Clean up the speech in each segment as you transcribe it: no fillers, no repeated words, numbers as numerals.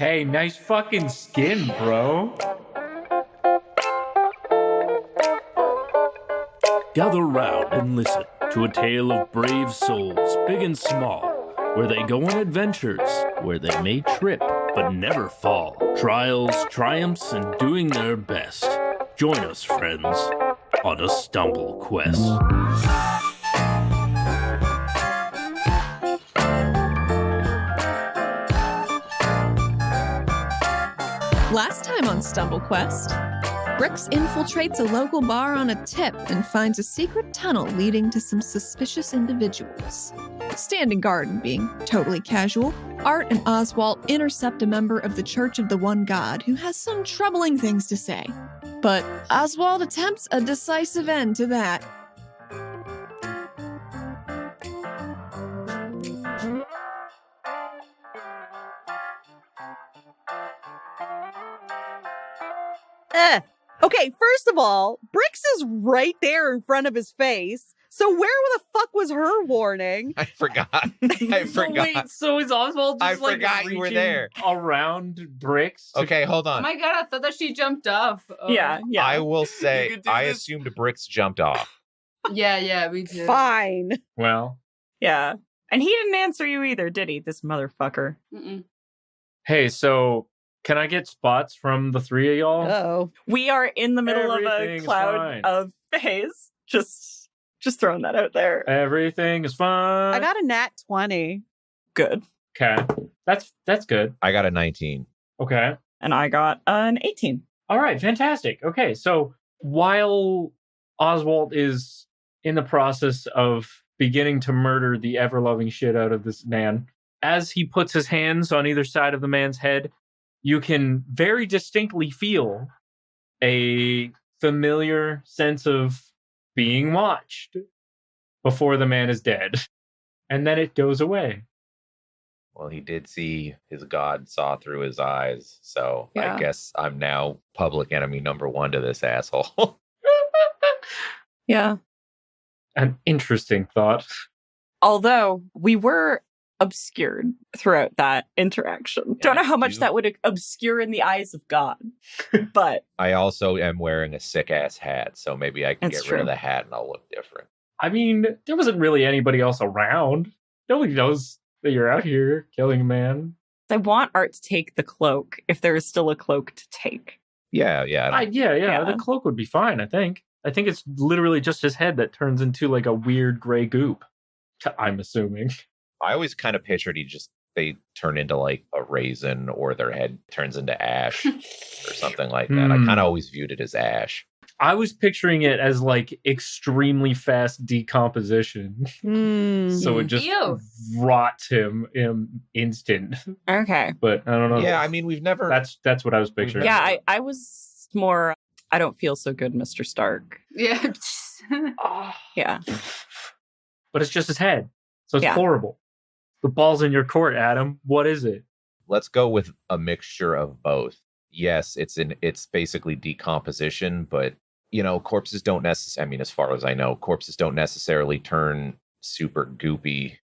Hey, nice fucking skin, bro. Gather round and listen to a tale of brave souls, big and small, where they go on adventures, where they may trip but never fall. Trials, triumphs, and doing their best. Join us, friends, on a stumble quest. Last time on Stumble Quest, Brix infiltrates a local bar on a tip and finds a secret tunnel leading to some suspicious individuals. Standing guard and being totally casual, Art and Oswalt intercept a member of the Church of the One God who has some troubling things to say. But Oswalt attempts a decisive end to that. Okay, first of all, Brix is right there in front of his face. So where the fuck was her warning? I forgot. I forgot. Wait, so is Oswald just I forgot you were there. Around Brix? Okay, hold on. Oh my god, I thought that she jumped off. Oh. Yeah. I will say, You could do I this. assumed Brix jumped off. Yeah, we did. Fine. Well, Yeah. And he didn't answer you either, did he? This motherfucker. Mm-mm. hey, so can I get spots from the three of y'all? Oh. We are in the middle of a Everything's cloud fine. of haze. Just throwing that out there. Everything is fine. I got a nat 20. Good. Okay, that's good. I got a 19. Okay. And I got an 18. All right, fantastic. Okay, so while Oswalt is in the process of beginning to murder the ever-loving shit out of this man, as he puts his hands on either side of the man's head, you can very distinctly feel a familiar sense of being watched before the man is dead. And then it goes away. Well, he did see his god saw through his eyes, so Yeah. I guess I'm now public enemy number one to this asshole. Yeah. An interesting thought. Although we were obscured throughout that interaction. Don't know how much you- that would obscure in the eyes of God. But I also am wearing a sick-ass hat, so maybe I can That's get rid of true. the hat and I'll look different. I mean, there wasn't really anybody else around. Nobody knows that you're out here killing a man. I want Art to take the cloak if there is still a cloak to take. Yeah. Yeah, the cloak would be fine, I think. I think it's literally just his head that turns into like a weird gray goop. I'm assuming. I always kind of pictured they turn into like a raisin or their head turns into ash or something like that. I kind of always viewed it as ash. I was picturing it as like extremely fast decomposition. So it just Ew. rots him in instant. Okay. But I don't know. Yeah, I mean, we've never... That's what I was picturing. Yeah, I was more, I don't feel so good, Mr. Stark. Yeah. Yeah. But it's just his head. So it's Yeah. horrible. The ball's in your court, Adam. What is it? Let's go with a mixture of both. Yes, it's basically decomposition, but corpses don't necessarily, I mean, as far as I know, corpses don't necessarily turn super goopy.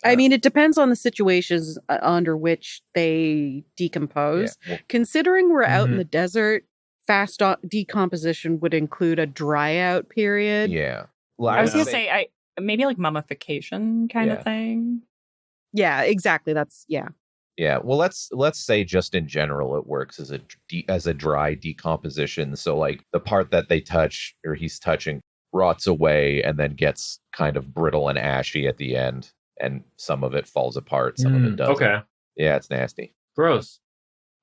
I mean, it depends on the situations under which they decompose. Yeah, well, Considering we're out in Mhm. the desert, fast decomposition would include a dry out period. yeah. Well, I was would going to say, maybe like mummification kind Yeah. of thing. Yeah, exactly. That's, yeah. Yeah, well, let's say just in general, it works as a dry decomposition. So like the part that they touch or he's touching rots away and then gets kind of brittle and ashy at the end, and some of it falls apart, some of it doesn't. Okay. Yeah, it's nasty. Gross.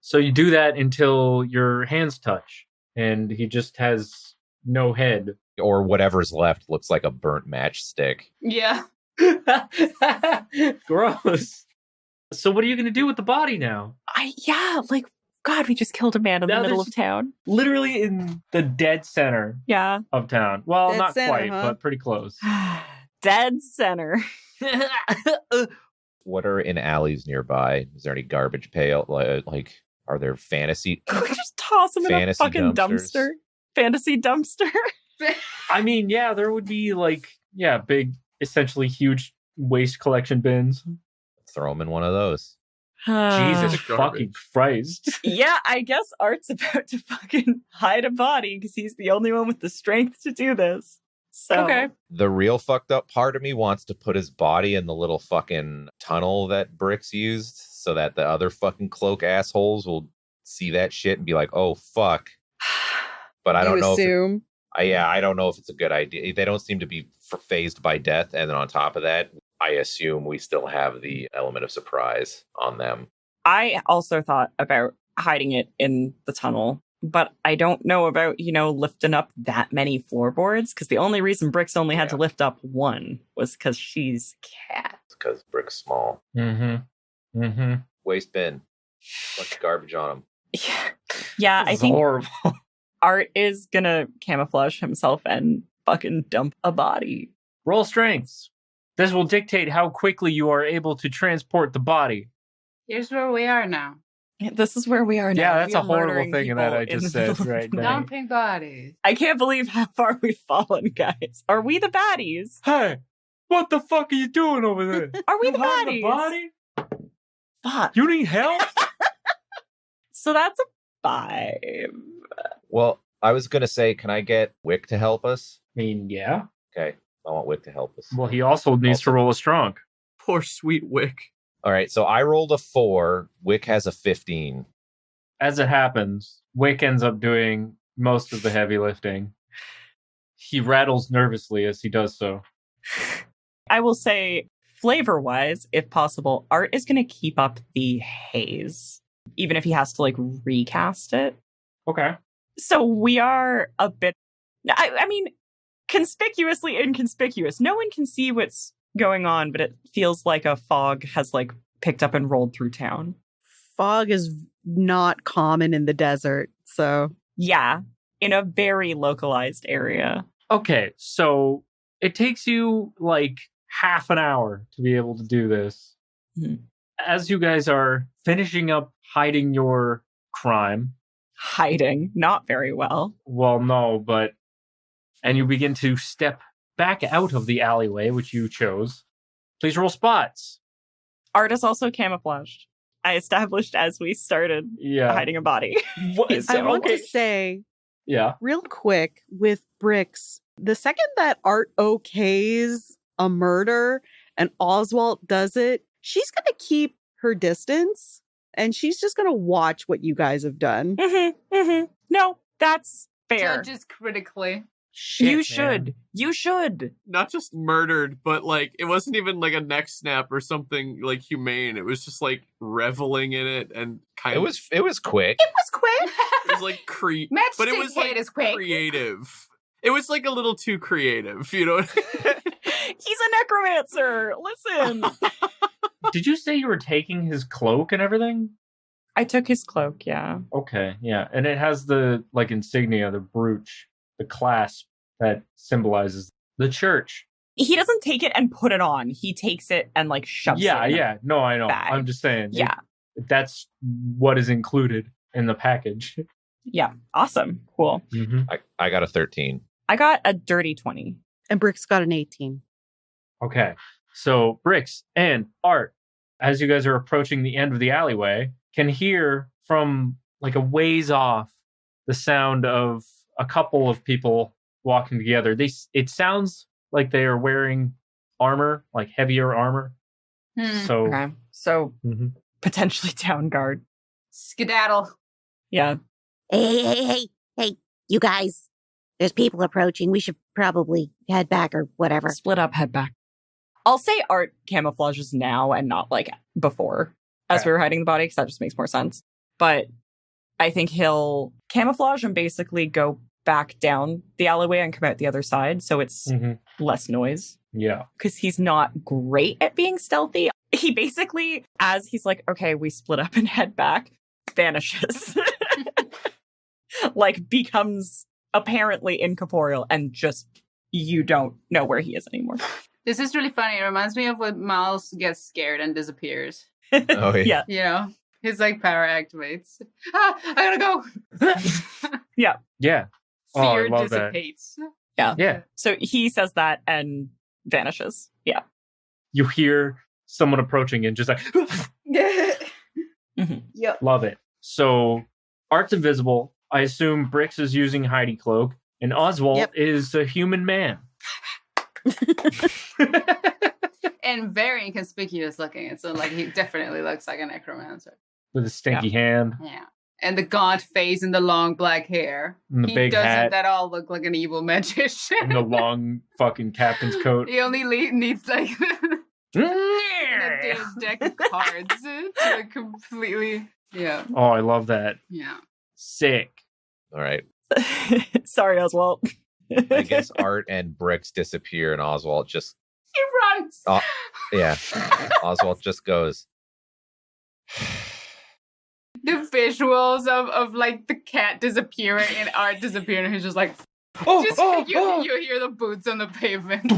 So you do that until your hands touch, and he just has no head. Or whatever's left looks like a burnt matchstick. Yeah. Gross. So what are you going to do with the body now? God, we just killed a man in Now the middle there's- of town. Literally in the dead center Yeah. of town. Well, Dead not center, quite, huh? but pretty close. Dead center. What are in alleys nearby? Is there any garbage pail? Like, are there fantasy? Could we just toss him in a Fantasy fucking dumpsters. dumpster? Fantasy dumpster? I mean, yeah, there would be big, essentially huge waste collection bins. Throw them in one of those. Jesus Garbage. fucking Christ. Yeah, I guess Art's about to fucking hide a body because he's the only one with the strength to do this. So Okay. The real fucked up part of me wants to put his body in the little fucking tunnel that Brix used so that the other fucking cloak assholes will see that shit and be like, oh, fuck. But I don't know. Assume. I don't know if it's a good idea. They don't seem to be phased by death. And then on top of that, I assume we still have the element of surprise on them. I also thought about hiding it in the tunnel, but I don't know about, lifting up that many floorboards, because the only reason Brix only had to lift up one was because she's cat. It's because Brix small. Waste bin. Bunch of garbage on them. Yeah, I think horrible. Art is gonna camouflage himself and fucking dump a body. Roll strengths. This will dictate how quickly you are able to transport the body. Here's where we are now. This is where we are now. Yeah, that's We a are horrible murdering thing that people I in just the said middle of right the now. night. Dumping bodies. I can't believe how far we've fallen, guys. Are we the baddies? Hey, what the fuck are you doing over there? Are we You the hiding baddies? a body? Fuck. You need help? So that's a 5. Well, I was going to say, can I get Wick to help us? I mean, yeah. Okay, I want Wick to help us. Well, he also needs to roll a strong. Poor sweet Wick. All right, so I rolled a 4. Wick has a 15. As it happens, Wick ends up doing most of the heavy lifting. He rattles nervously as he does so. I will say, flavor-wise, if possible, Art is going to keep up the haze, even if he has to, recast it. Okay. So we are a bit... I mean, conspicuously inconspicuous. No one can see what's going on, but it feels like a fog has, picked up and rolled through town. Fog is not common in the desert, so... Yeah, in a very localized area. Okay, so it takes you half an hour to be able to do this. Mm-hmm. As you guys are finishing up hiding your crime. Hiding, not very well. Well, no, but... And you begin to step back out of the alleyway, which you chose. Please roll spots. Art is also camouflaged. I established as we started hiding a body. I want to say, real quick, with Brix, the second that Art okays a murder and Oswalt does it, she's going to keep her distance and she's just going to watch what you guys have done. No, that's fair. Judges critically. Shit, you man. should. You should. Not just murdered, but it wasn't even a neck snap or something humane. It was just reveling in it and kind of. It was quick. It was quick. It was but it was is quick. creative. It was a little too creative, you know. He's a necromancer. Listen. Did you say you were taking his cloak and everything? I took his cloak, yeah. Okay, yeah. And it has the insignia, the brooch, the clasp that symbolizes the church. He doesn't take it and put it on. He takes it and shoves it. Yeah. No, I know. Bag. I'm just saying. Yeah. That's what is included in the package. Yeah. Awesome. Cool. Mm-hmm. I got a 13. I got a dirty 20. And Brix got an 18. Okay. So Brix and Art, as you guys are approaching the end of the alleyway, can hear from a ways off the sound of a couple of people walking together. It sounds like they are wearing armor, heavier armor. So, Okay. So potentially town guard. Skedaddle. Yeah. Hey, you guys. There's people approaching. We should probably head back or whatever. Split up, head back. I'll say Art camouflages now and not before as we were hiding the body, because that just makes more sense. But I think he'll camouflage and basically go back down the alleyway and come out the other side, so it's less noise. Yeah. Because he's not great at being stealthy. He basically, as he's okay, we split up and head back, vanishes. Becomes apparently incorporeal and just, you don't know where he is anymore. This is really funny. It reminds me of when Miles gets scared and disappears. Oh, yeah. Yeah. His power activates. I gotta go. Yeah. Yeah. Fear I love dissipates. Yeah. Yeah. So he says that and vanishes. Yeah. You hear someone approaching and just Mm-hmm. Yep. Love it. So Art's invisible. I assume Brix is using Heidi Cloak, and Oswalt is a human man. And very inconspicuous looking. And so, like, he definitely looks like a necromancer. With a stinky hand. Yeah. And the gaunt face and the long black hair. And the he big doesn't hat. at all look like an evil magician. And the long fucking captain's coat. He only needs, like, a deck of cards to like, completely... Yeah. Oh, I love that. Yeah. Sick. All right. Sorry, Oswalt. I guess Art and Brix disappear, and Oswalt just... He runs! Yeah. Oswalt just goes... The visuals of like the cat disappearing and Art disappearing, and he's just like, you hear the boots on the pavement.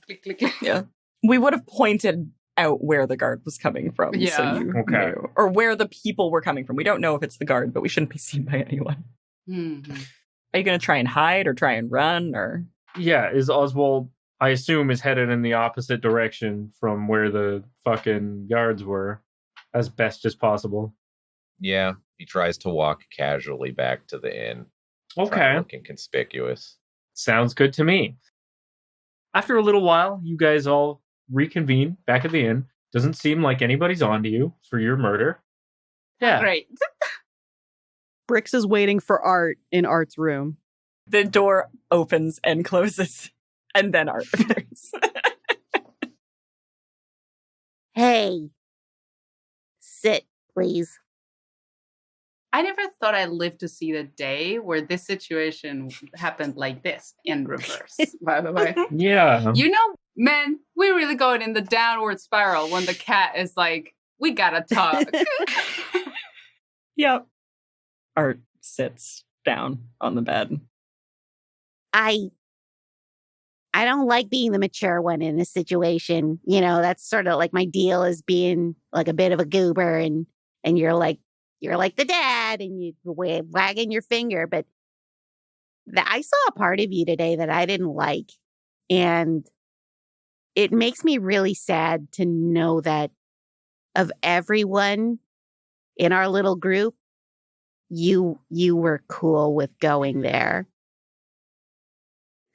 Click, click, click. Yeah. We would have pointed out where the guard was coming from. Yeah. So you knew. Or where the people were coming from. We don't know if it's the guard, but we shouldn't be seen by anyone. Mm-hmm. Are you going to try and hide or try and run? Or Yeah, is Oswald, I assume, is headed in the opposite direction from where the fucking guards were as best as possible. Yeah, he tries to walk casually back to the inn. Okay. Looking conspicuous. Sounds good to me. After a little while, you guys all reconvene back at the inn. Doesn't seem like anybody's onto you for your murder. Yeah. Great. Brix is waiting for Art in Art's room. the door opens and closes, and then Art appears. Hey, sit, please. I never thought I'd live to see the day where this situation happened like this in reverse, by the way. Yeah. You know, man, we're really going in the downward spiral when the cat is like, we gotta talk. Yep. Art sits down on the bed. I don't like being the mature one in this situation. You know, that's sort of like my deal is being like a bit of a goober and you're like the dad and you wagging your finger. But I saw a part of you today that I didn't like. And it makes me really sad to know that of everyone in our little group, you were cool with going there.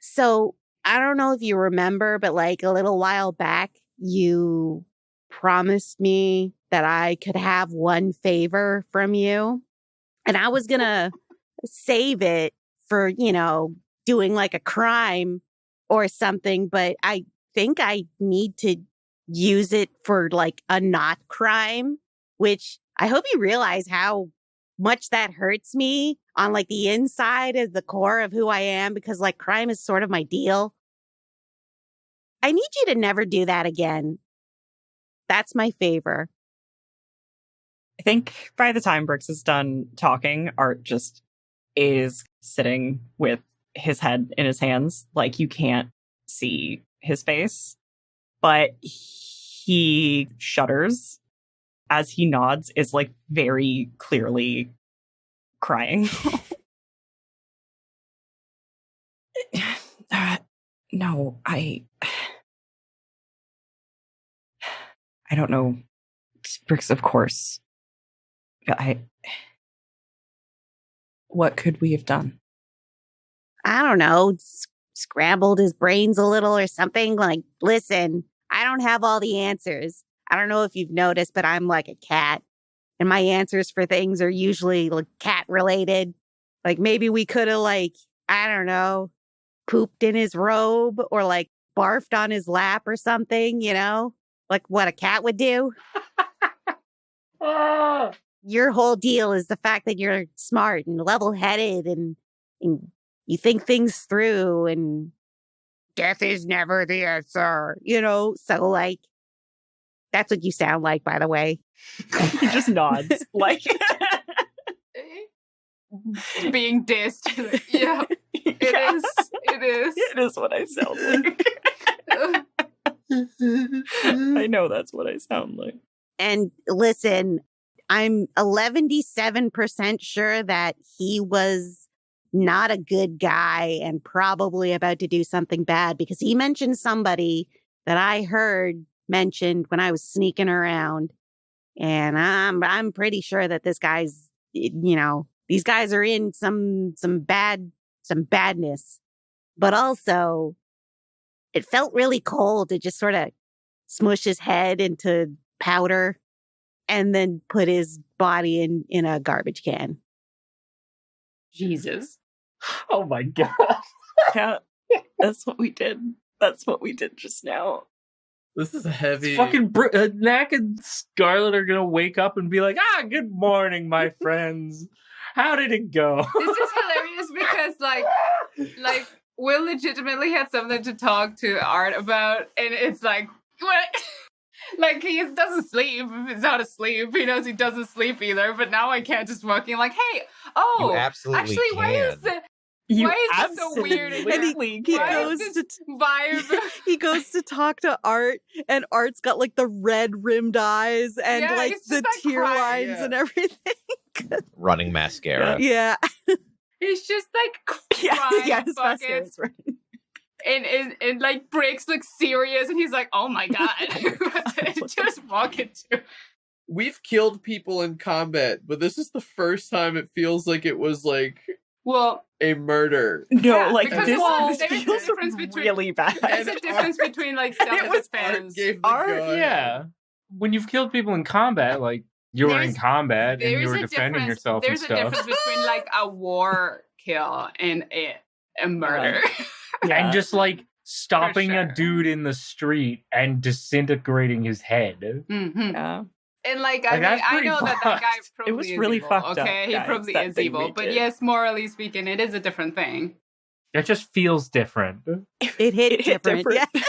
So I don't know if you remember, but like a little while back, you promised me that I could have one favor from you. And I was going to save it for, you know, doing like a crime or something. But I think I need to use it for like a not crime, which I hope you realize how much that hurts me on like the inside of the core of who I am, because like crime is sort of my deal. I need you to never do that again. That's my favor. I think by the time Brix is done talking, Art just is sitting with his head in his hands. Like you can't see his face, but he shudders as he nods, is like very clearly crying. No, I don't know. Brix, of course. What could we have done? I don't know. Scrambled his brains a little or something. Like, listen, I don't have all the answers. I don't know if you've noticed, but I'm like a cat. And my answers for things are usually like cat related. Like maybe we could have like, I don't know, pooped in his robe or like barfed on his lap or something, you know, like what a cat would do. Your whole deal is the fact that you're smart and level-headed and you think things through and death is never the answer, you know? So like, that's what you sound like, by the way. He just nods. Like being dissed. Yeah, it is. It is. It is what I sound like. I know that's what I sound like. And listen, I'm 11% sure that he was not a good guy and probably about to do something bad because he mentioned somebody that I heard mentioned when I was sneaking around. And I'm pretty sure that this guy's, these guys are in some badness. But also, it felt really cold to just sort of smush his head into powder and then put his body in a garbage can. Jesus. Oh my God. Yeah, that's what we did. That's what we did just now. This is a heavy. Fucking Knack and Scarlet are gonna wake up and be like, good morning, my friends. How did it go? This is hilarious because, like, Will legitimately had something to talk to Art about, and it's like, what? Like, he doesn't sleep. He's not asleep. He knows he doesn't sleep either, but now I can't just walk in like, hey, You absolutely actually, can. why is it so weird? And he goes to vibe. He goes to talk to Art, and Art's got like the red rimmed eyes and like the tear lines and everything. Running mascara. Yeah. He's just like crying. His mascara's right. And like Brix looks serious, and he's like, "Oh my God!" Just walk into. We've killed people in combat, but this is the first time it feels like it was like a murder. No, like because, this there's feels a difference between really bad. There's a difference between like self-defense. Yeah, when you've killed people in combat, like you were in combat and you were defending yourself and stuff. There's a difference between like a war kill and a murder. Yeah. And just like stopping a dude in the street and disintegrating his head. Mm-hmm. Yeah. And like I know that guy probably it was really evil. fucked up. Okay, he guys, probably is evil, but yes, morally speaking, it is a different thing. It just feels different. It hit different. Yeah.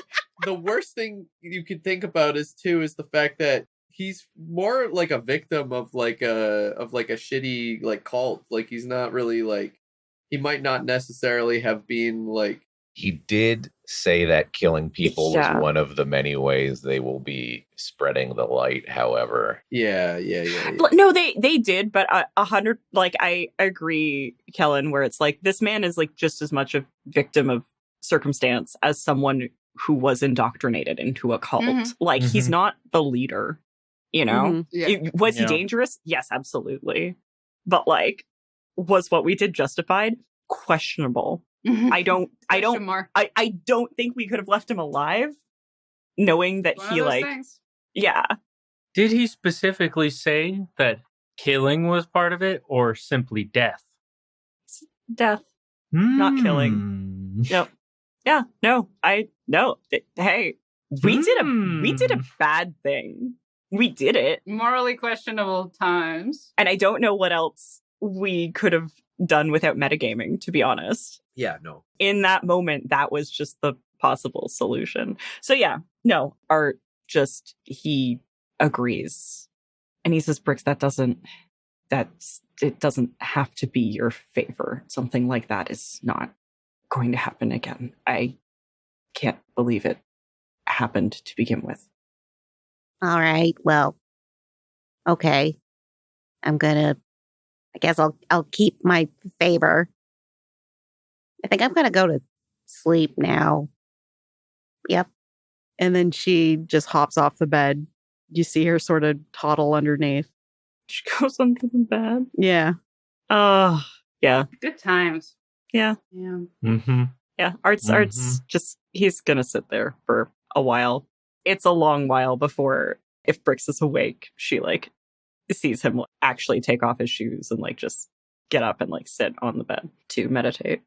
The worst thing you could think about is the fact that he's more like a victim of like a shitty like cult. Like he's not really like, he might not necessarily have been like. He did say that killing people was one of the many ways they will be spreading the light, however. Yeah. No, they did, but 100, like, I agree, Kellan, where it's like, this man is like just as much a victim of circumstance as someone who was indoctrinated into a cult. Mm-hmm. Like, he's not the leader, you know? Mm-hmm. Yeah. Was he dangerous? Yes, absolutely. But like, was what we did justified? Questionable. Mm-hmm. I don't think we could have left him alive, knowing that he like things. Yeah. Did he specifically say that killing was part of it, or simply death? Death, not killing. Yep. Yeah. No. Hey, we did a bad thing. We did it. Morally questionable times. And I don't know what else we could have done without metagaming, to be honest. Yeah, no. In that moment, that was just the possible solution. So yeah, no, Art just, he agrees. And he says, Brix, it doesn't have to be your favor. Something like that is not going to happen again. I can't believe it happened to begin with. All right, well, okay. I guess I'll keep my favor. I think I'm gonna go to sleep now. Yep. And then she just hops off the bed. You see her sort of toddle underneath. She goes under the bed. Yeah. Yeah. Good times. Yeah. Yeah. Mm-hmm. Yeah. Art's just, he's gonna sit there for a while. It's a long while before, if Brix is awake, she like sees him actually take off his shoes and like just get up and like sit on the bed to meditate.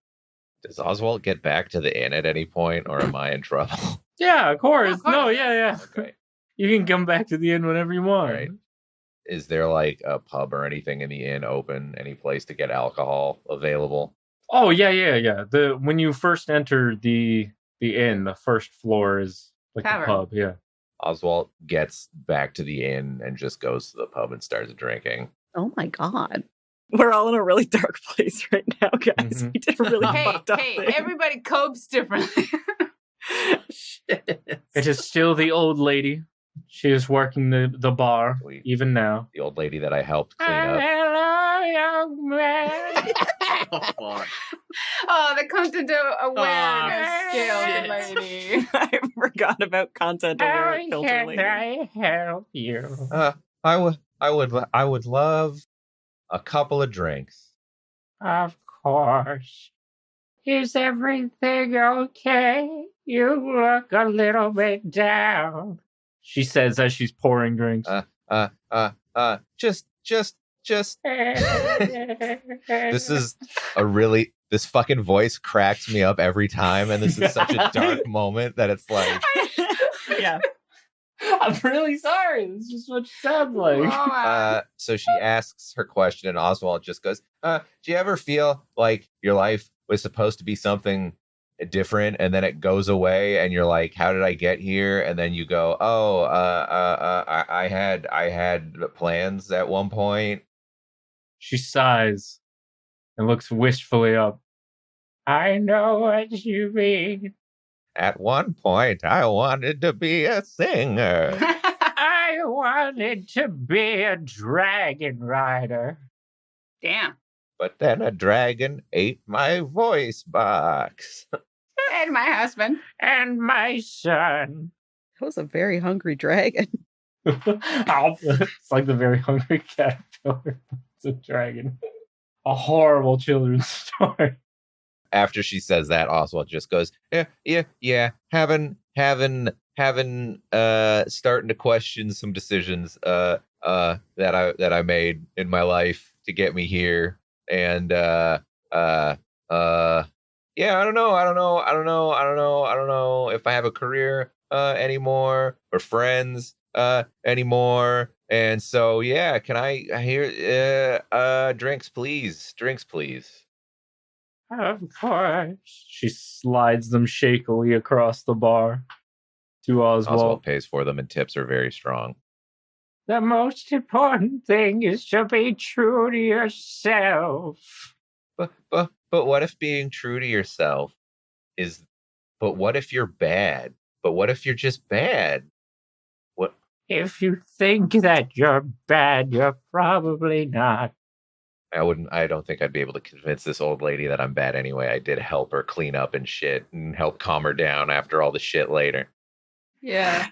Does Oswalt get back to the inn at any point, or am I in trouble? Yeah, of course. Oh, No, yeah. Okay. You can come back to the inn whenever you want. Right. Is there like a pub or anything in the inn open? Any place to get alcohol available? Oh, yeah. When you first enter the inn, the first floor is like Tavern. the pub, yeah. Oswalt gets back to the inn and just goes to the pub and starts drinking. Oh my God. We're all in a really dark place right now, guys. Mm-hmm. We did a really fucked up thing. Everybody copes differently. Shit. It is still the old lady. She is working the bar, even now. The old lady that I helped clean up. Hello, young man. Oh, fuck. Oh, the content awareness skills, shit. lady. I forgot about content alert How filter can later. I help you? I would love a couple of drinks. Of course. Is everything okay? You look a little bit down, she says as she's pouring drinks. Just. This fucking voice cracks me up every time, and this is such a dark moment that it's like... Yeah. I'm really sorry. This is just what she sounds like. So she asks her question, and Oswalt just goes, do you ever feel like your life was supposed to be something different, and then it goes away, and you're like, how did I get here? And then you go, I had plans at one point. She sighs and looks wistfully up. I know what you mean. At one point, I wanted to be a singer. I wanted to be a dragon rider. Damn. But then a dragon ate my voice box. And my husband. And my son. That was a very hungry dragon. It's like the very hungry caterpillar. It's a dragon. A horrible children's story. After she says that, Oswald just goes, yeah, having starting to question some decisions that I made in my life to get me here, and yeah, I don't know if I have a career anymore or friends anymore, and so yeah, can I hear drinks please? Of course. She slides them shakily across the bar to Oswald. Oswald pays for them, and tips are very strong. The most important thing is to be true to yourself. But what if being true to yourself is... But what if you're bad? But what if you're just bad? What if you think that you're bad, you're probably not. I don't think I'd be able to convince this old lady that I'm bad anyway. I did help her clean up and shit and help calm her down after all the shit later. Yeah.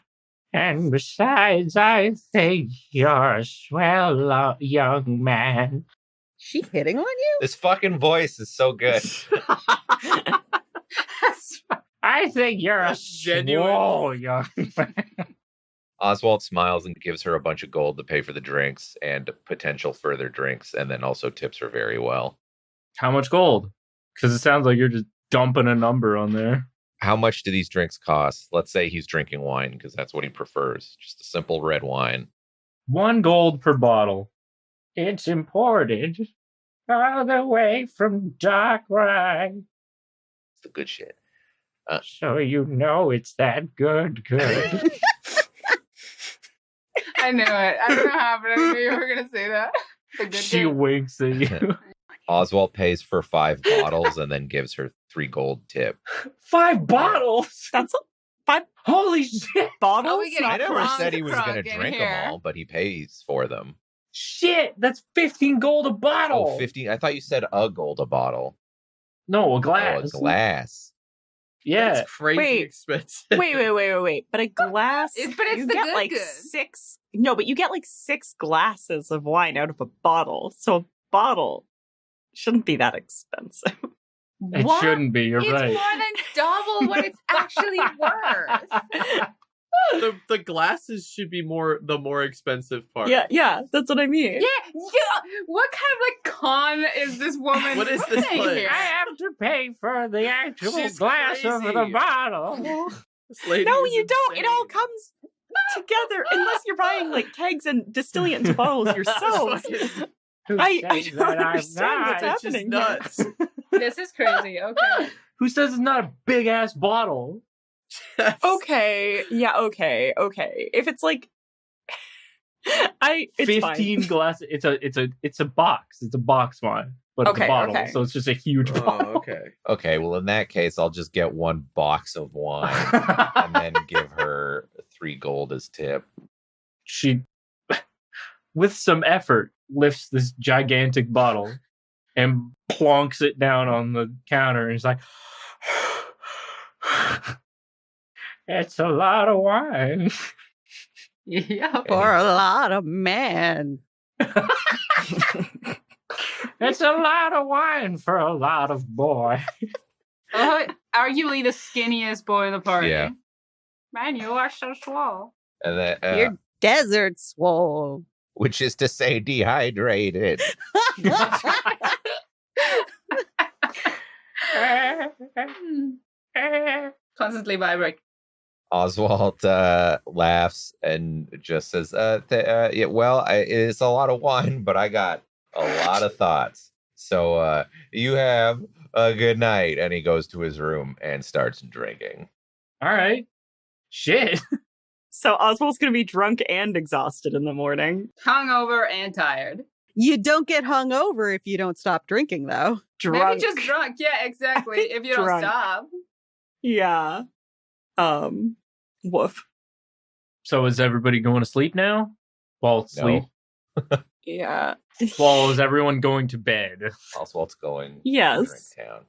And besides, I think you're a swell young man. She hitting on you? This fucking voice is so good. I think you're a swell young man. Oswald smiles and gives her a bunch of gold to pay for the drinks and potential further drinks, and then also tips her very well. How much gold? Because it sounds like you're just dumping a number on there. How much do these drinks cost? Let's say he's drinking wine, because that's what he prefers. Just a simple red wine. 1 gold per bottle. It's imported all the way from Darkrai. It's the good shit. So you know it's that good. I knew it. I don't know how, but I knew you were going to say that. She winks at you. Oswald pays for 5 bottles and then gives her 3 gold tip. 5 bottles? That's 5. Holy shit. Bottles? I never said he was going to drink them all, but he pays for them. Shit, that's 15 gold a bottle. Oh, 15. I thought you said a gold a bottle. No, a glass. Oh, a glass. Yeah. That's crazy expensive. Wait. But a glass. But it's you the get good like good. 6. No, but you get like 6 glasses of wine out of a bottle. So a bottle shouldn't be that expensive. It shouldn't be. You're right. It's more than double what it's actually worth. The glasses should be the more expensive part. Yeah, that's what I mean. Yeah. What kind of like con is this woman? What is this place? Here? I have to pay for the actual She's glass of crazy. the bottle. No, you don't. It all comes together unless you're buying like kegs and distilling it into bottles yourself. I don't understand what's happening. Nuts. This is crazy. Okay. Who says it's not a big ass bottle? Okay. Yeah. Okay. If it's like, it's 15 fine. glasses. It's a box. It's a box wine, but it's a bottle. Okay. So it's just a huge bottle. Okay. Okay, well, in that case, I'll just get 1 box of wine and then give her 3 gold as tip. She, with some effort, lifts this gigantic bottle and plonks it down on the counter, and is like, "It's a lot of wine." Yeah. For a lot of men. It's a lot of wine for a lot of boy. Arguably the skinniest boy in the party. Yeah. Man, you are so swole. And then, You're desert swole. which is to say dehydrated. Constantly vibrate. Oswalt laughs and just says, yeah, well, it's a lot of wine, but I got a lot of thoughts. So you have a good night. And he goes to his room and starts drinking. All right. Shit. So Oswald's going to be drunk and exhausted in the morning. Hungover and tired. You don't get hungover if you don't stop drinking, though. Drunk. Maybe just drunk. Yeah, exactly. If you don't Drunk. stop. Yeah. Woof. So is everybody going to sleep now? Well, sleep. Yeah. Well, is everyone going to bed? Oswald's going Yes. to drink town.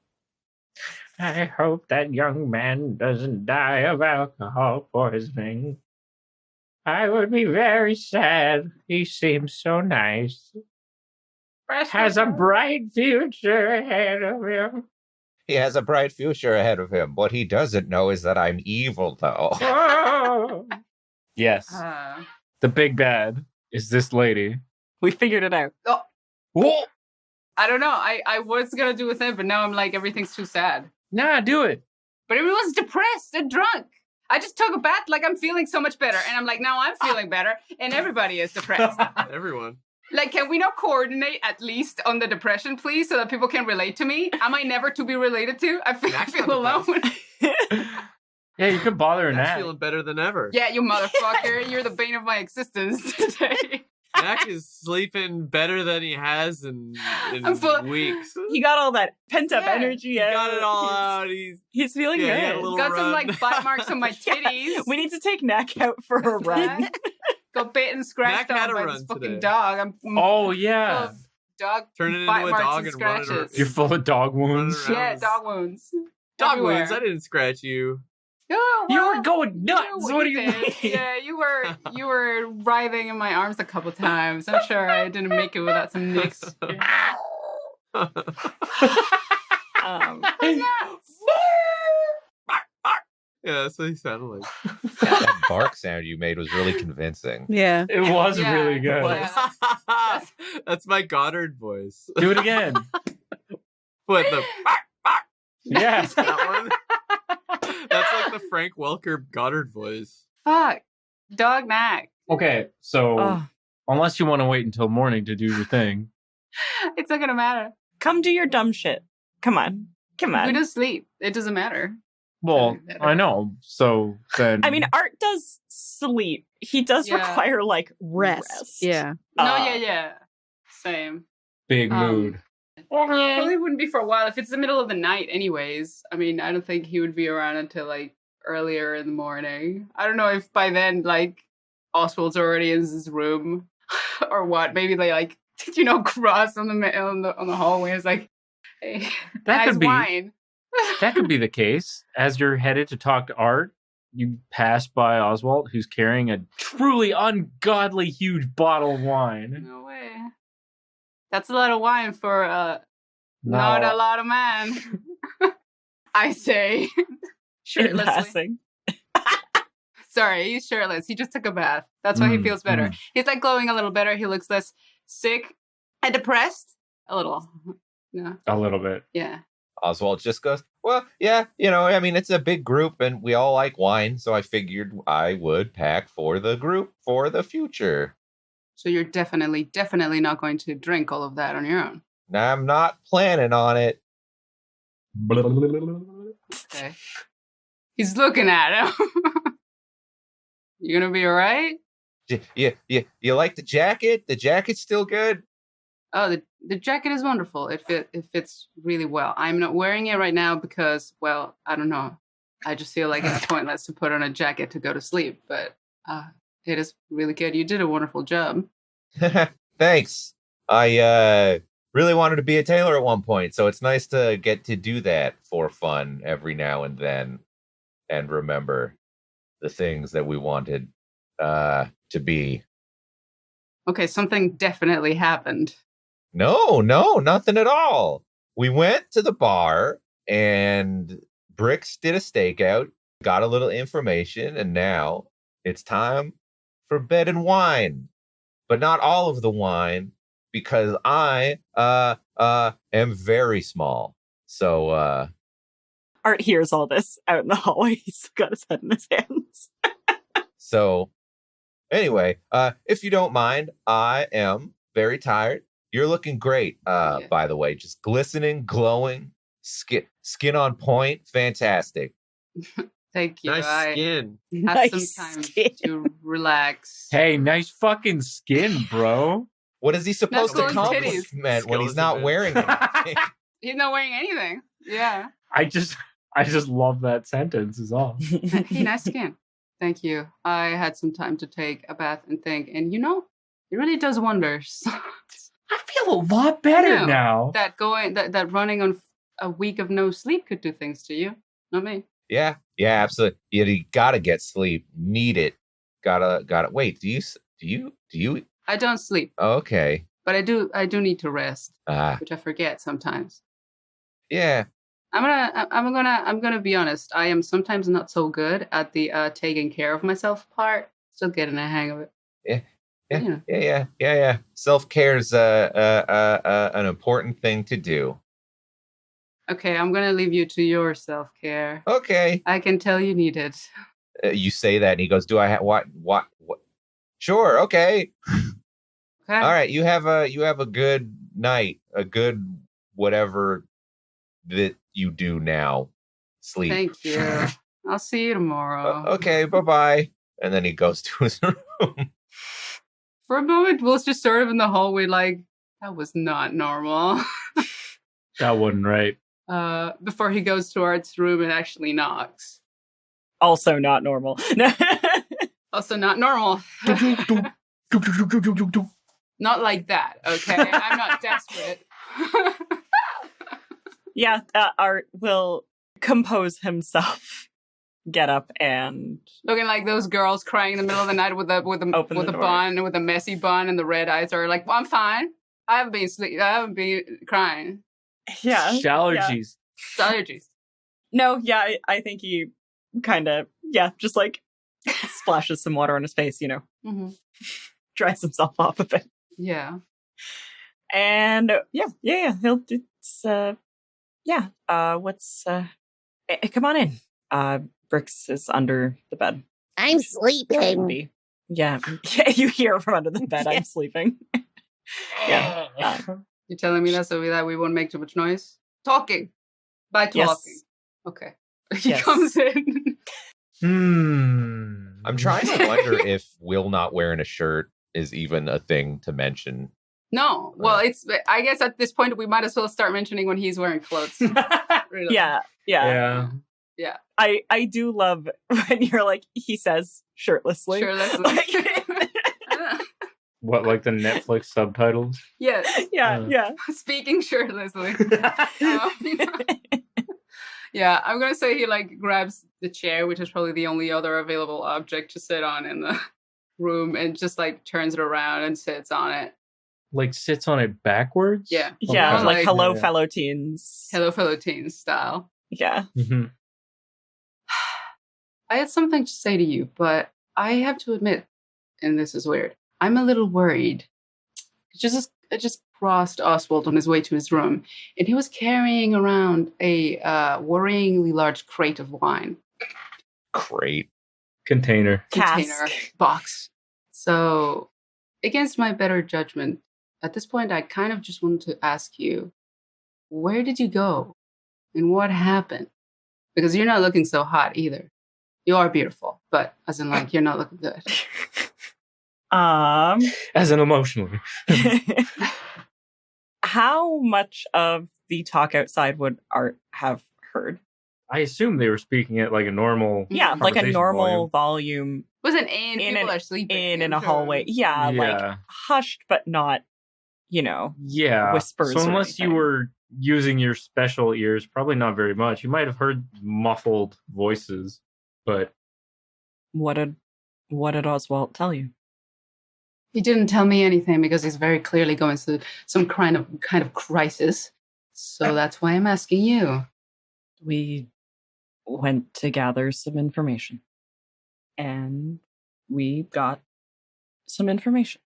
I hope that young man doesn't die of alcohol poisoning. I would be very sad. He seems so nice. Has a bright future ahead of him. He has a bright future ahead of him. What he doesn't know is that I'm evil, though. Oh. Yes. Uh, The big bad is this lady. We figured it out. Whoa! I don't know. I was going to do with it, but now I'm like, everything's too sad. Nah, do it. But everyone's depressed and drunk. I just took a bath like I'm feeling so much better. And I'm like, now I'm feeling better. And everybody is depressed. Everyone. Like, can we not coordinate at least on the depression, please, so that people can relate to me? Am I never to be related to? I feel alone. Yeah, you could bother her Knack's now. feeling better than ever. Yeah, you motherfucker. You're the bane of my existence today. Knack is sleeping better than he has in weeks. He got all that pent-up energy He out. got it all out. He's feeling he had a good. little Got some, run. like, bite marks on my titties. We need to take Knack out for a run. Got bit and scratched Knack had on a by run this fucking today. dog. I'm Oh, full yeah. of dog Turn it bite into a marks dog and and run it scratches. You're full of dog wounds. Running Yeah, around. dog wounds. Dog Everywhere. wounds. I didn't scratch you. Oh, You well, were going nuts. What do you did. mean? Yeah, you were writhing in my arms a couple times. I'm sure I didn't make it without some nicks. Yeah, that's what he sounded like. That bark sound you made was really convincing. Yeah. It was Yeah. really good. Yeah. That's my Goddard voice. Do it again. What the? Yeah. That one. That's like the Frank Welker Goddard voice. Fuck. Dog Knack. Okay, so Oh. unless you want to wait until morning to do your thing. It's not gonna matter. Come do your dumb shit. Come on. Come We on. just sleep. It doesn't matter. Well, I know. So then. I mean, Art does sleep. He does Yeah. require, like, Rest. Yeah. No, yeah. Same. big mood. Probably wouldn't be for a while if it's the middle of the night anyways. I mean, I don't think he would be around until like earlier in the morning. I don't know if by then like Oswald's already in his room or what. Maybe they like cross on the hallway. It's like, hey, That nice could be wine. that could be the case. As you're headed to talk to Art, you pass by Oswalt, who's carrying a truly ungodly huge bottle of wine. No way. That's a lot of wine for not a lot of man. I say. in Shirtlessly. passing. Sorry, he's shirtless. He just took a bath. That's why he feels better. He's like glowing a little better. He looks less sick and depressed. A little. No. A little bit. Yeah. Oswald just goes, well, yeah, I mean, it's a big group and we all like wine. So I figured I would pack for the group for the future. So you're definitely not going to drink all of that on your own. I'm not planning on it. Okay. He's looking at him. You gonna be all right? You like the jacket? The jacket's still good? Oh, the jacket is wonderful. It fits really well. I'm not wearing it right now because, well, I don't know. I just feel like it's pointless to put on a jacket to go to sleep. But it is really good. You did a wonderful job. Thanks. I really wanted to be a tailor at one point, so it's nice to get to do that for fun every now and then and remember the things that we wanted to be. Okay, something definitely happened. No, nothing at all. We went to the bar and Brix did a stakeout, got a little information, and now it's time for bed and wine. But not all of the wine, because I am very small. So Art hears all this out in the hallway. He's got his head in his hands. So anyway, if you don't mind, I am very tired. You're looking great, by the way. Just glistening, glowing, skin on point. Fantastic. Thank you. Nice skin. Have Nice some time skin. to relax. Hey, nice fucking skin, bro. What is he supposed to That's glowing compliment when he's not Skeleton. wearing anything? He's not wearing anything. Yeah. I just love that sentence is all. Hey, nice skin. Thank you. I had some time to take a bath and think, and it really does wonders. I feel a lot better now. that running on a week of no sleep could do things to you. Not me. Yeah, absolutely. You gotta get sleep. Need it. Gotta. Wait, do you? I don't sleep, Okay. but I do need to rest, Ah, which I forget sometimes. yeah. I'm gonna be honest. I am sometimes not so good at the taking care of myself part. Still getting a hang of it. Yeah. Self-care is an important thing to do. Okay, I'm gonna leave you to your self-care. Okay. I can tell you need it. You say that, and he goes, "Do I have what? Sure. Okay. Okay. All right. You have a good night. A good whatever that you do now. Sleep. Thank you. I'll see you tomorrow. Okay. Bye-bye." And then he goes to his room. For a moment, Will's just sort of in the hallway, like that was not normal. That wasn't right. Before he goes to Art's room and actually knocks. Also not normal. Also not normal. Not like that, okay? I'm not desperate. Yeah, Art will compose himself, get up, and Looking like those girls crying in the middle of the night with a door. bun, with a messy bun, and the red eyes are like, well, I'm fine. I haven't been crying. yeah. Allergies. It's allergies. No, yeah, I think he kind of, just like splashes some water on his face, Mm-hmm. dries himself off a bit. Yeah. And he'll come on in. Brix is under the bed. I'm sleeping. Yeah, you hear from under the bed. I'm sleeping. Yeah. You're telling me that so that we won't make too much noise? Talking. By talking. Yes. Okay. He Yes. comes in. I'm trying to wonder if Will not wearing a shirt is even a thing to mention. No. Well, I guess at this point we might as well start mentioning when he's wearing clothes. Really. Yeah. I do love when you're like, he says shirtlessly. Shirtlessly. What, like the Netflix subtitles? Yes. Yeah. Speaking shirtlessly. Yeah, I'm gonna say he like grabs the chair, which is probably the only other available object to sit on in the room, and just like turns it around and sits on it. Like sits on it backwards? Yeah. Yeah, Okay. like hello, Yeah. fellow teens. Hello, fellow teens style. Yeah. Mm-hmm. I had something to say to you, but I have to admit, and this is weird, I'm a little worried. I just crossed Oswalt on his way to his room, and he was carrying around a worryingly large crate of wine. Crate. Container. Container, box. So, against my better judgment, at this point, I kind of just wanted to ask you, where did you go? And what happened? Because you're not looking so hot either. You are beautiful, but as in like, you're not looking good. As an emotionally. How much of the talk outside would Art have heard? I assume they were speaking at like a normal. Yeah, like a conversation normal volume Wasn't in, people are sleeping. in a I'm sure. hallway. Yeah, like hushed, but not, Yeah. whispers. So or unless you anything. were using your special ears, probably not very much. You might have heard muffled voices, but What What did Oswalt tell you? He didn't tell me anything because he's very clearly going through some kind of crisis. So that's why I'm asking you. We went to gather some information. And we got some information.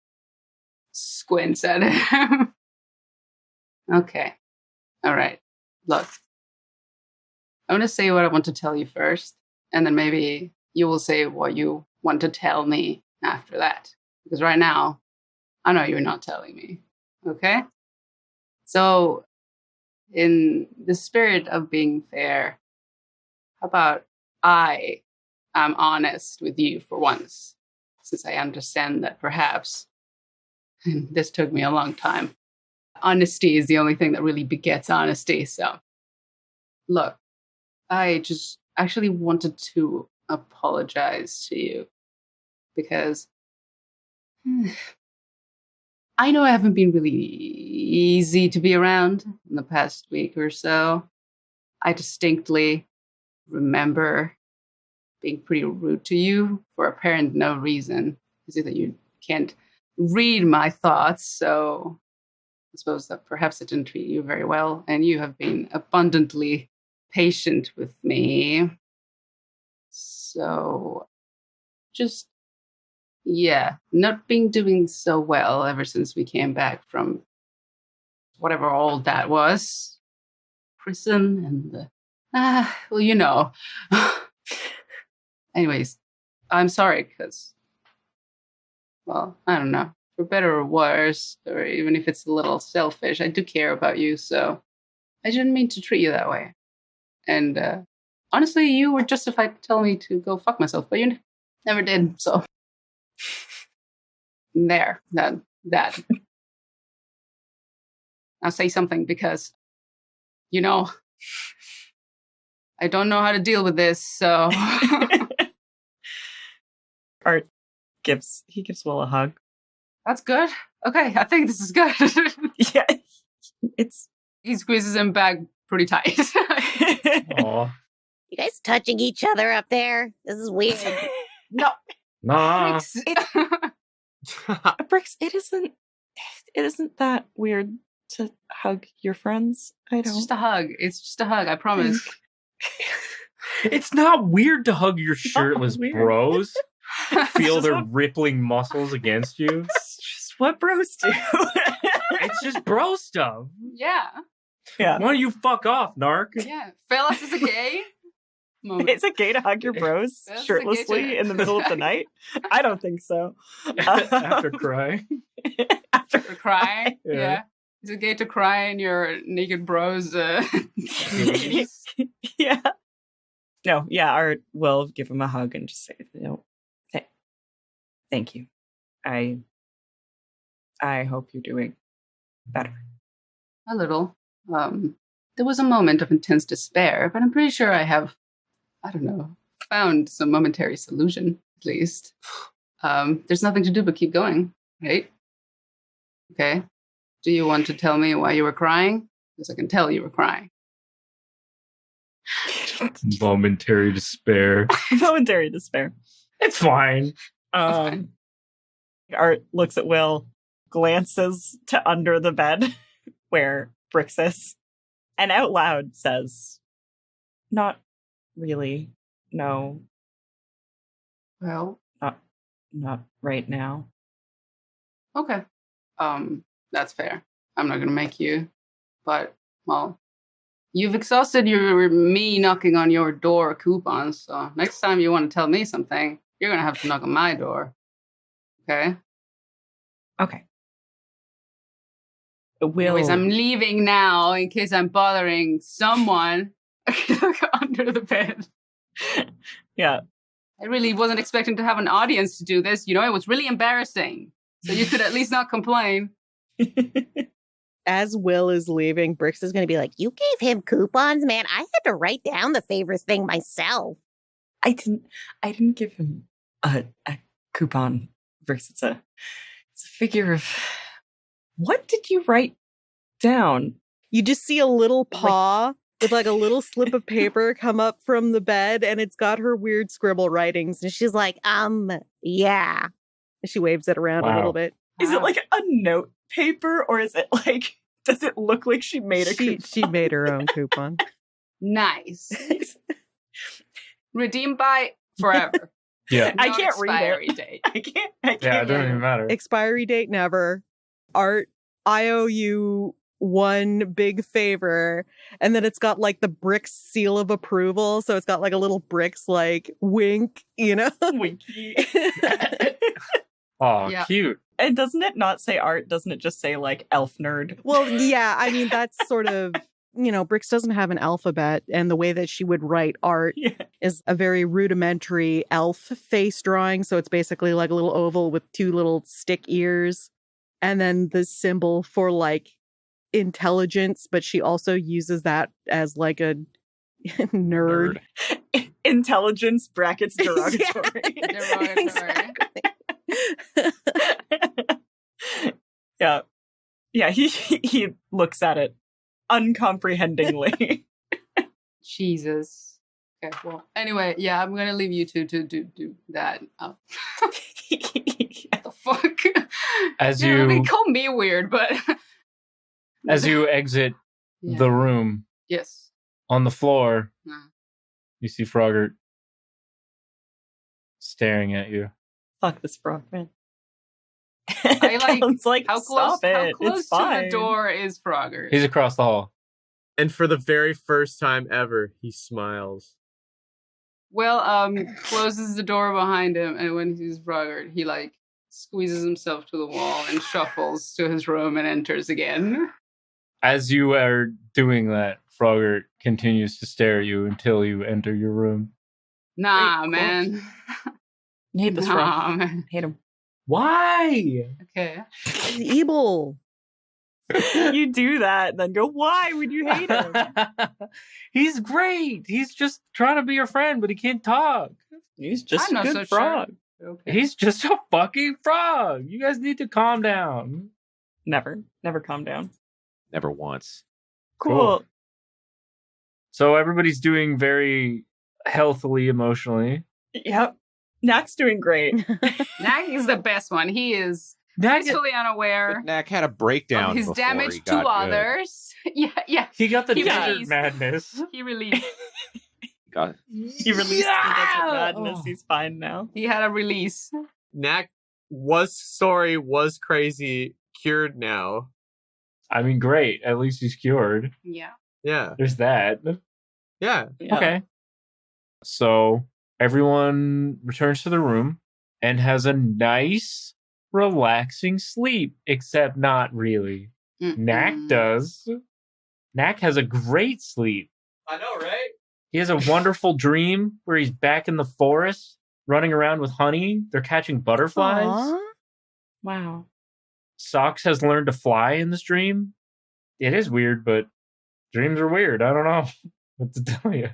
Squints at him. Okay. All right. Look. I'm going to say what I want to tell you first. And then maybe you will say what you want to tell me after that. Because right now, I know you're not telling me. Okay? So, in the spirit of being fair, how about I am honest with you for once? Since I understand that perhaps, and this took me a long time, honesty is the only thing that really begets honesty. So, look, I just actually wanted to apologize to you because I know I haven't been really easy to be around in the past week or so. I distinctly remember being pretty rude to you for apparent no reason. Is it that you can't read my thoughts, so I suppose that perhaps I didn't treat you very well, and you have been abundantly patient with me. So, just, yeah, not been doing so well ever since we came back from whatever all that was. Prison and the, well, you know. Anyways, I'm sorry because, well, I don't know, for better or worse, or even if it's a little selfish, I do care about you, so I didn't mean to treat you that way. And honestly, you were justified telling me to go fuck myself, but you never did, so. There, that. I'll say something because, you know, I don't know how to deal with this, so. Art gives Will a hug. That's good. Okay, I think this is good. Yeah, he squeezes him back pretty tight. Aw. You guys touching each other up there? This is weird. No. Nah. Brix, it isn't that weird to hug your friends. It's just a hug. It's just a hug, I promise. It's not weird to hug your shirtless bros. Feel their rippling muscles against you. It's just what bros do. It's just bro stuff. Yeah. Yeah. Why don't you fuck off, narc? Yeah. Fellas, is it gay? Is it gay to hug your bros shirtlessly in the middle of the night? I don't think so. After crying. After crying? Yeah. Is it gay to cry in your naked bros? Yeah. No, yeah, Art will give him a hug and just say, thank you. I hope you're doing better. A little. There was a moment of intense despair, but I'm pretty sure I have, I don't know, found some momentary solution, at least. There's nothing to do but keep going, right? Okay. Do you want to tell me why you were crying? Because I can tell you were crying. Momentary despair. Momentary despair. It's fine. Art looks at Will, glances to under the bed where Brix is, and out loud says, "Not really. No. Well, not right now." Okay. That's fair. I'm not gonna make you, but well, you've exhausted your me knocking on your door coupons. So next time you want to tell me something, you're gonna have to knock on my door. Okay. Okay. Anyways, I'm leaving now in case I'm bothering someone under the bed. Yeah. I really wasn't expecting to have an audience to do this. You know, it was really embarrassing. So you could at least not complain. As Will is leaving, Brix is going to be like, You gave him coupons, man. I had to write down the favors thing myself. I didn't give him a coupon. Brix, it's a figure of. What did you write down? You just see a little paw with like a little slip of paper come up from the bed, and it's got her weird scribble writings. And she's like, yeah. And she waves it around a little bit. Is it like a note paper, or is it like, does it look like she made a coupon? She made her own coupon. Nice. Redeemed by forever. Yeah. I can't read expiry it. date. I can't Yeah, it doesn't even matter. Expiry date never. Art, I owe you one big favor. And then it's got like the Brix seal of approval. So it's got like a little Brix like wink, you know? Winky. Oh, Yeah. cute. And doesn't it not say art? Doesn't it just say like elf nerd? Well, yeah, I mean, that's sort of, you know, Brix doesn't have an alphabet, and the way that she would write art is a very rudimentary elf face drawing. So it's basically like a little oval with two little stick ears, and then the symbol for like intelligence, but she also uses that as like a nerd. Intelligence brackets derogatory. Yeah. Yeah, he looks at it uncomprehendingly. Jesus. Okay, well, anyway, yeah, I'm gonna leave you two to do that. What the fuck? As Yeah, you I mean, call me weird, but as you exit Yeah. the room, Yes. on the floor, No. you see Frogert staring at you. Fuck this frog, man. I like, It's like, how close, stop it. how close It's to fine. the door is Frogger? He's across the hall. And for the very first time ever, he smiles. Well, closes the door behind him, and when he sees Frogger, he like squeezes himself to the wall and shuffles to his room and enters again. As you are doing that, Frogert continues to stare at you until you enter your room. Nah, Great, man. I hate this Nah, frog. man. Hate him. Why? Okay. He's evil. You do that, then go, why would you hate him? He's great. He's just trying to be your friend, but he can't talk. He's just I'm a not good so frog. sure. Okay. He's just a fucking frog. You guys need to calm down. Never calm down. Never once. Cool. So everybody's doing very healthily emotionally. Yep. Knack's doing great. Knack is the best one. He is blissfully unaware Knack had a breakdown of his before damage he to got good. others. Yeah. He got the He desert released. madness. He released. Got- He released the desert madness. He's fine now. He had a release. Knack was sorry, was crazy, cured now. I mean, great. At least he's cured. Yeah. Yeah. There's that. Yeah. Yeah. Okay. So everyone returns to the room and has a nice, relaxing sleep, except not really. Knack does. Knack has a great sleep. I know, right? He has a wonderful dream where he's back in the forest, running around with Honey. They're catching butterflies. Aw. Wow. Socks has learned to fly in this dream. It is weird, but dreams are weird. I don't know what to tell you.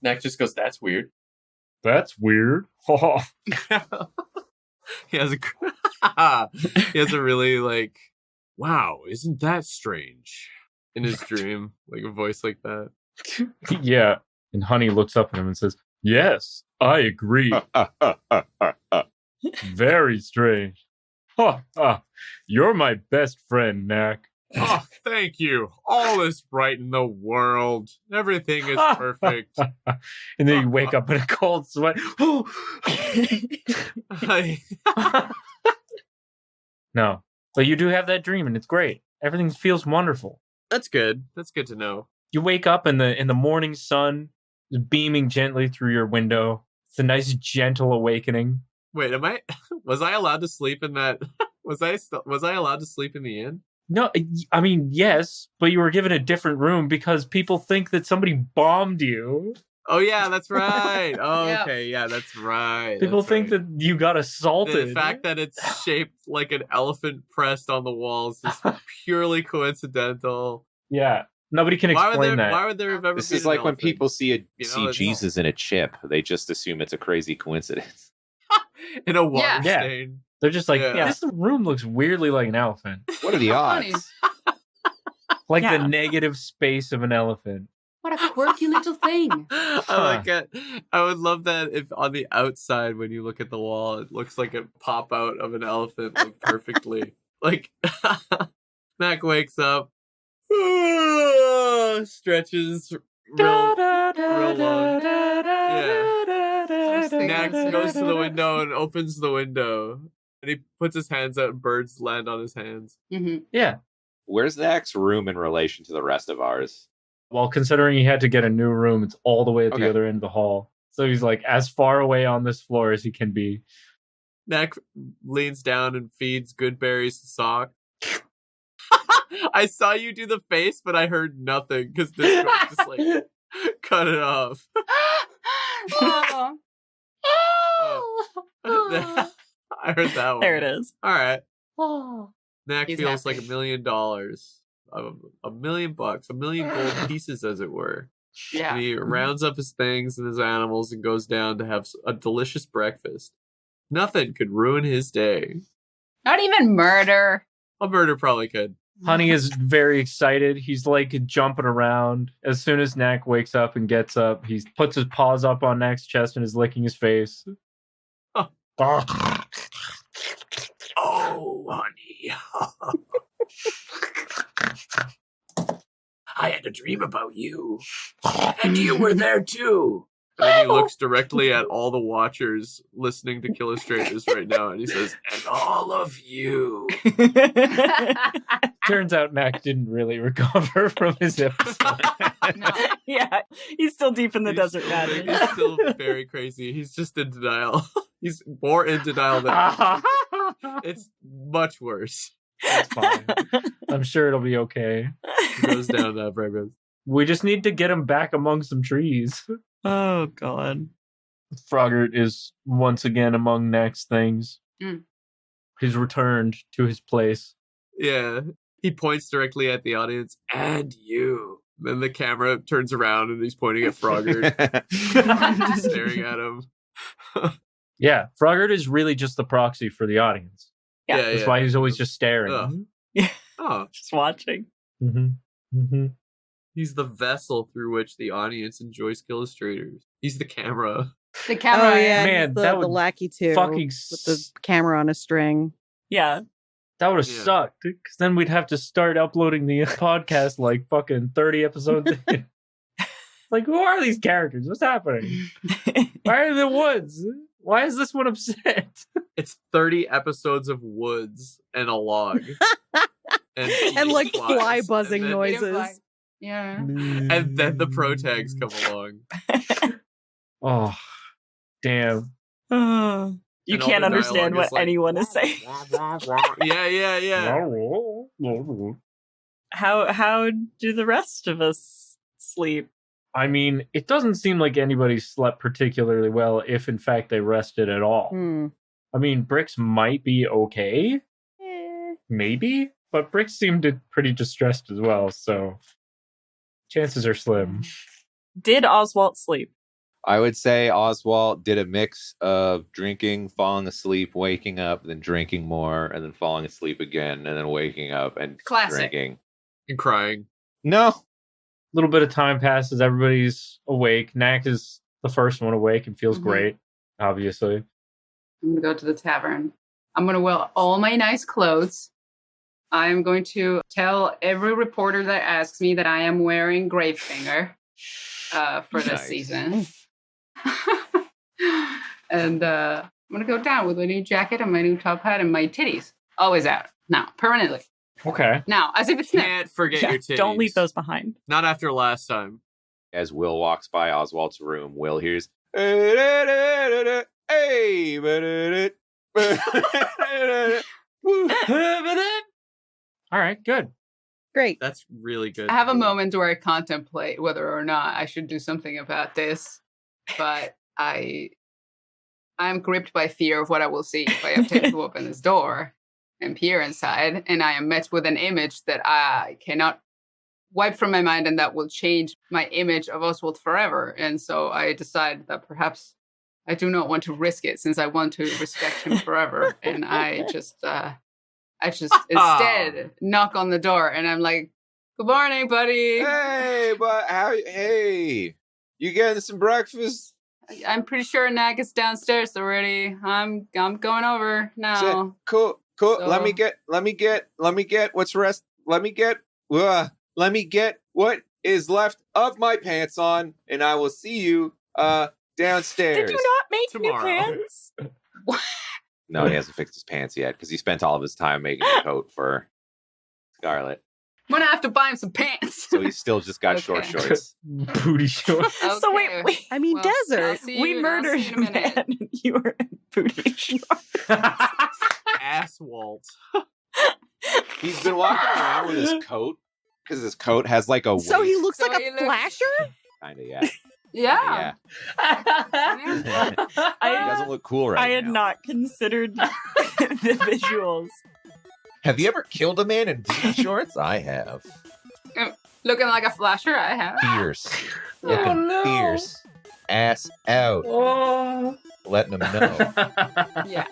Knack just goes, that's weird. That's weird. He has a really like, wow, isn't that strange? In his dream, like a voice like that. Yeah. And Honey looks up at him and says, yes, I agree. Very strange. You're my best friend, Knack. Oh, thank you. All is right in the world. Everything is perfect. And then you wake up in a cold sweat. No. But you do have that dream, and it's great. Everything feels wonderful. That's good. That's good to know. You wake up and the morning sun is beaming gently through your window. It's a nice, gentle awakening. Wait, was I allowed to sleep in that? Was I allowed to sleep in the inn? No, I mean, yes, but you were given a different room because people think that somebody bombed you. Oh, yeah, that's right. Oh, Yeah. okay. Yeah, that's right. People That's think right. that you got assaulted. The fact that it's shaped like an elephant pressed on the walls is purely coincidental. Yeah, nobody can explain that. Why would there have ever This been is an like when elephant? people see that's- Jesus in a chip. They just assume it's a crazy coincidence. in a water Yeah. stain. They're just like, Yeah. this room looks weirdly like an elephant. What are the Funny. odds? Like Yeah. the negative space of an elephant. What a quirky little thing. I like it. I would love that if on the outside, when you look at the wall, it looks like a pop out of an elephant, like perfectly. Like, Knack wakes up, stretches real long. Yeah. Knack goes to the window and opens the window. And he puts his hands out and birds land on his hands. Mm-hmm. Yeah. Where's Knack's room in relation to the rest of ours? Well, considering he had to get a new room, it's all the way at the other end of the hall. So he's like as far away on this floor as he can be. Knack leans down and feeds good berries to Sock. I saw you do the face, but I heard nothing because this guy just like cut it off. I heard that one. There it is. All right. Oh. Knack He's feels happy. like $1 million. $1 million, $1 million gold pieces, as it were. Yeah. And he rounds up his things and his animals and goes down to have a delicious breakfast. Nothing could ruin his day. Not even murder. A murder probably could. Honey is very excited. He's like jumping around. As soon as Knack wakes up and gets up, he puts his paws up on Knack's chest and is licking his face. Oh, honey. I had a dream about you. And you were there too. And he looks directly at all the watchers listening to Killustrators right now, and he says, and all of you. Turns out Knack didn't really recover from his episode. No. Yeah, he's still deep in the desert madness. He's still very crazy. He's just in denial. He's more in denial than it's much worse. It's fine. I'm sure it'll be okay. He goes down that very. We just need to get him back among some trees. Oh, God. Frogert is once again among Knack's things. He's returned to his place. Yeah. He points directly at the audience, and you. Then the camera turns around and he's pointing at Frogert, staring at him. Yeah, Frogert is really just the proxy for the audience. Yeah. That's why he's always just staring. Yeah. Oh. Just watching. Mm-hmm. Mm-hmm. He's the vessel through which the audience enjoys Killustrators. He's the camera. The camera. Oh yeah, Man, he's the, that would the lackey too, fucking with the camera on a string. Yeah. That would have Yeah. sucked, because then we'd have to start uploading the podcast like fucking 30 episodes in. Like, who are these characters? What's happening? Why are they in the woods? Why is this one upset? It's 30 episodes of woods and a log. And like flies. fly buzzing And then- noises. Yeah. And then the pro tags come along. Oh, damn. You And all can't the understand dialogue what is like- anyone is saying. Yeah. How do the rest of us sleep? I mean, it doesn't seem like anybody slept particularly well, if in fact they rested at all. I mean, Brix might be okay. Maybe. But Brix seemed pretty distressed as well, so chances are slim. Did Oswalt sleep? I would say Oswalt did a mix of drinking, falling asleep, waking up, then drinking more, and then falling asleep again, and then waking up and Classic. drinking. And crying. No. A little bit of time passes, everybody's awake. Knack is the first one awake and feels great, obviously. I'm going to go to the tavern. I'm going to wear all my nice clothes. I'm going to tell every reporter that asks me that I am wearing Gravefinger for this Nice. season. And I'm going to go down with my new jacket and my new top hat and my titties. Always out. Now, permanently. Okay. Now, as if it's never. Can't forget Yeah, your titties. don't leave those behind. Not after last time. As Will walks by Oswald's room, Will hears, hey, All right, good. Great. That's really good. I have a moment where I contemplate whether or not I should do something about this, but I'm gripped by fear of what I will see if I attempt to open this door and peer inside, and I am met with an image that I cannot wipe from my mind, and that will change my image of Oswalt forever. And so I decide that perhaps I do not want to risk it, since I want to respect him forever. And I just instead knock on the door, and I'm like, Good morning, buddy. Hey, but hey, you getting some breakfast? I'm pretty sure Knack is downstairs already. I'm going over now. Cool. So- Let me get what's rest. Let me get what is left of my pants on, and I will see you downstairs. Did you not make Tomorrow. new pants? No, he hasn't fixed his pants yet because he spent all of his time making a coat for Scarlet. I'm gonna have to buy him some pants. So he's still just got short Okay. shorts. Booty shorts. So wait. I mean, Well, desert. I'll see We you- I'll murdered see you in a minute. man and you were in booty shorts. Oswalt. He's been walking around with his coat because his coat has like a So he waist. looks So like he a looks- flasher? Kind of, yeah. Yeah. He doesn't look cool right I had now. not considered the visuals. Have you ever killed a man in booty shorts? I have. Looking like a flasher, I have. Fierce. Looking no. fierce. Ass out. Oh. Letting them know. Yeah.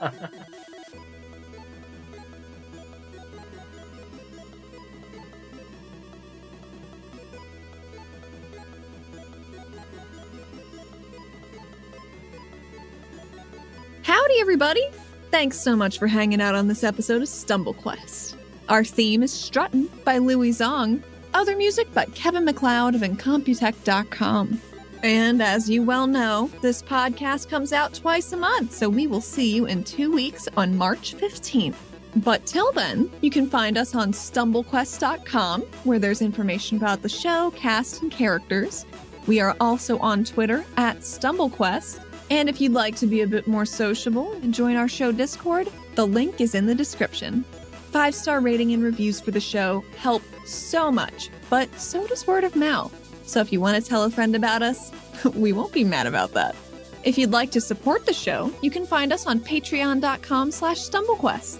Howdy, everybody! Thanks so much for hanging out on this episode of Stumble Quest. Our theme is Struttin by Louie Zong. Other music by Kevin MacLeod of Incompetech.com. And as you well know, this podcast comes out twice a month, so we will see you in 2 weeks on March 15th. But till then, you can find us on StumbleQuest.com, where there's information about the show, cast, and characters. We are also on Twitter at StumbleQuest. And if you'd like to be a bit more sociable and join our show Discord, the link is in the description. 5-star rating and reviews for the show help so much, but so does word of mouth. So if you want to tell a friend about us, we won't be mad about that. If you'd like to support the show, you can find us on patreon.com/StumbleQuest.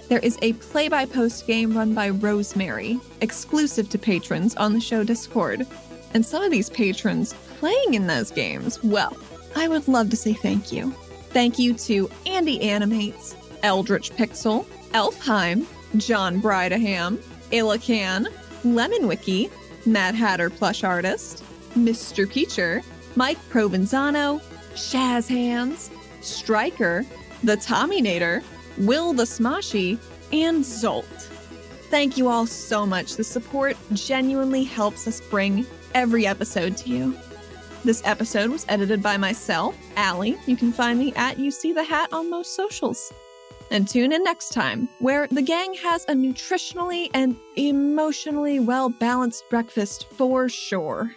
There is a play-by-post game run by Rosemary, exclusive to patrons on the show Discord. And some of these patrons playing in those games, well, I would love to say thank you. Thank you to Andy Animates, Eldritch Pixel, Elfheim, John Bridaham, Ilacan, Lemonwiki, Mad Hatter Plush Artist, Mr. Peacher, Mike Provenzano, Shaz Hands, Striker, The Tommynator, Will the Smoshy, and Zolt. Thank you all so much. The support genuinely helps us bring every episode to you. This episode was edited by myself, Allie. You can find me at You See the Hat on most socials. And tune in next time, where the gang has a nutritionally and emotionally well-balanced breakfast for sure.